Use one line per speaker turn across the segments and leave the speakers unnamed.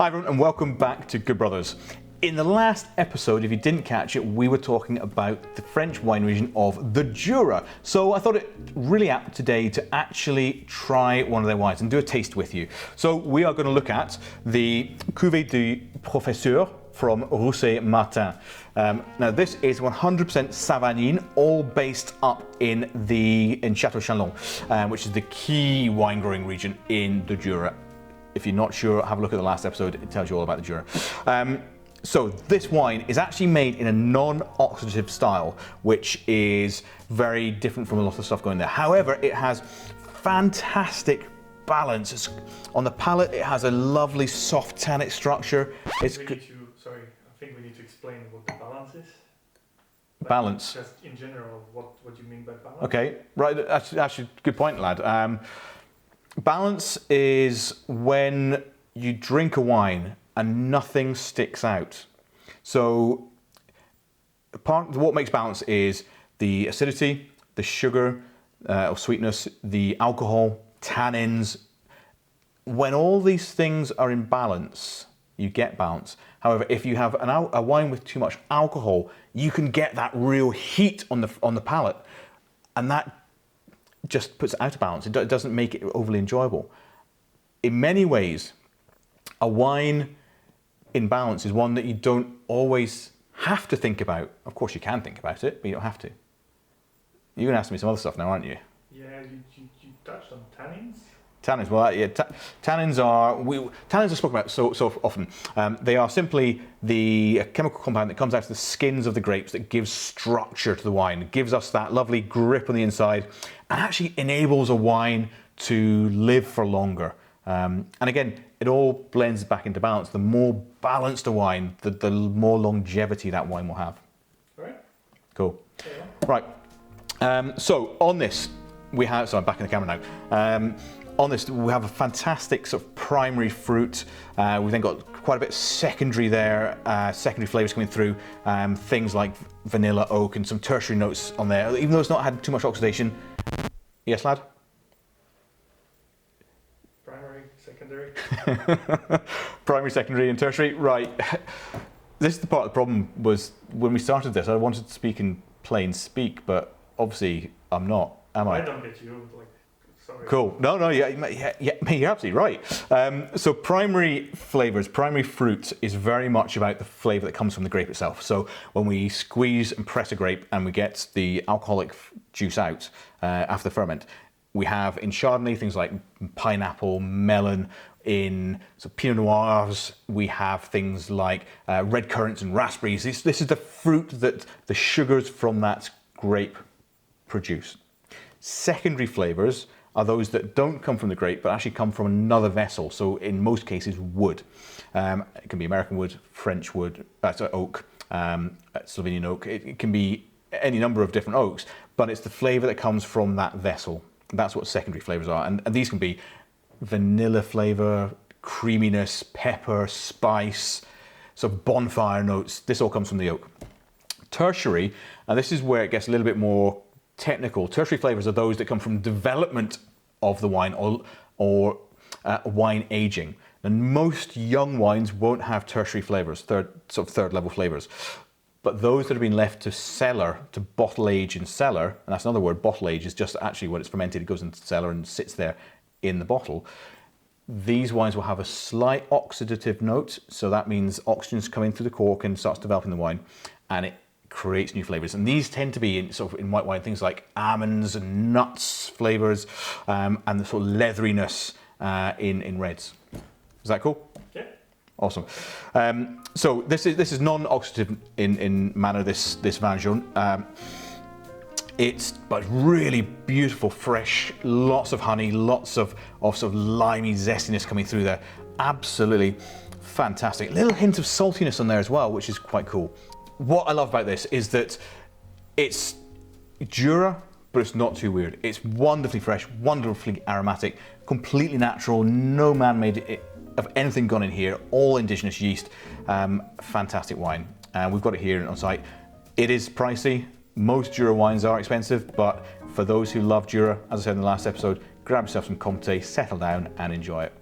Hi everyone and welcome back to Good Brothers. In the last episode, if you didn't catch it, we were talking about the French wine region of the Jura. So I thought it really apt today to actually try one of their wines and do a taste with you. So we are going to look at the Cuvée du Professeur from Rousset Martin. Now this is 100% Savagnin, all based up in Château Chalon, which is the key wine growing region in the Jura. If you're not sure, have a look at the last episode, it tells you all about the Jura. So this wine is actually made in a non-oxidative style, which is very different from a lot of stuff going there. However, it has fantastic balance. On the palate, it has a lovely soft tannic structure.
I think we need to explain what the balance is.
Balance?
Just in general, what do you mean by balance?
Okay, right, actually, good point, lad. Balance is when you drink a wine and nothing sticks out. So what makes balance is the acidity, the sugar or sweetness, the alcohol, tannins. When all these things are in balance, you get balance. However, if you have a wine with too much alcohol, you can get that real heat on the palate, and that just puts it out of balance. It doesn't make it overly enjoyable. In many ways, a wine in balance is one that you don't always have to think about. Of course you can think about it, but you don't have to. You're going to ask me some other stuff now, aren't you?
Yeah, you touched on tannins.
Tannins, well, yeah, tannins are spoken about so often. They are simply the chemical compound that comes out of the skins of the grapes that gives structure to the wine. It gives us that lovely grip on the inside and actually enables a wine to live for longer. And again, it all blends back into balance. The more balanced a wine, the more longevity that wine will have.
All right.
Cool.
Yeah.
Right. So on this, we have, so I'm back in the camera now. On this, we have a fantastic sort of primary fruit. We've then got quite a bit secondary there, secondary flavors coming through, things like vanilla, oak, and some tertiary notes on there, even though it's not had too much oxidation. Yes, lad?
Primary, secondary.
Primary, secondary, and tertiary. Right. This is the part of the problem was when we started this, I wanted to speak in plain speak, but obviously I'm not, am I?
I don't get you, like, sorry.
Cool. No, yeah, you're absolutely right. So primary flavors, primary fruit is very much about the flavor that comes from the grape itself. So when we squeeze and press a grape and we get the alcoholic juice out after the ferment, we have in Chardonnay things like pineapple, melon. In Pinot Noirs, we have things like red currants and raspberries. This is the fruit that the sugars from that grape produce. Secondary flavors are those that don't come from the grape, but actually come from another vessel. So in most cases, wood. It can be American wood, French wood, oak, Slovenian oak. It can be any number of different oaks, but it's the flavor that comes from that vessel. That's what secondary flavors are. And these can be vanilla flavor, creaminess, pepper, spice, sort of bonfire notes. This all comes from the oak. Tertiary, and this is where it gets a little bit more technical. Tertiary flavors are those that come from development of the wine or wine aging. And most young wines won't have tertiary flavors, third level flavors. But those that have been left to cellar, to bottle age in cellar, and that's another word, bottle age is just actually when it's fermented, it goes into the cellar and sits there in the bottle. These wines will have a slight oxidative note. So that means oxygen's coming through the cork and starts developing the wine, and it creates new flavors. And these tend to be in white wine, things like almonds and nuts flavors, and the sort of leatheriness in reds. Is that cool?
Yeah.
Awesome. So this is non-oxidative in manner, this vin jaune. It's but really beautiful, fresh, lots of honey, lots of sort of limey zestiness coming through there. Absolutely fantastic. A little hint of saltiness on there as well, which is quite cool. What I love about this is that it's Jura, but it's not too weird. It's wonderfully fresh, wonderfully aromatic, completely natural, no man-made of anything gone in here, all indigenous yeast. Fantastic wine. We've got it here on site. It is pricey. Most Jura wines are expensive, but for those who love Jura, as I said in the last episode, grab yourself some Comté, settle down and enjoy it.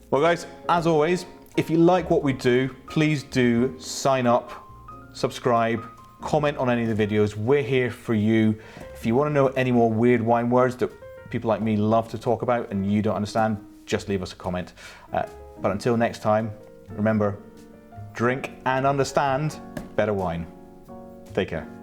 Well guys, as always, If you like what we do, please do sign up, subscribe, comment on any of the videos. We're here for you. If you want to know any more weird wine words that people like me love to talk about and you don't understand, just leave us a comment. But until next time, remember, drink and understand better wine. Take care.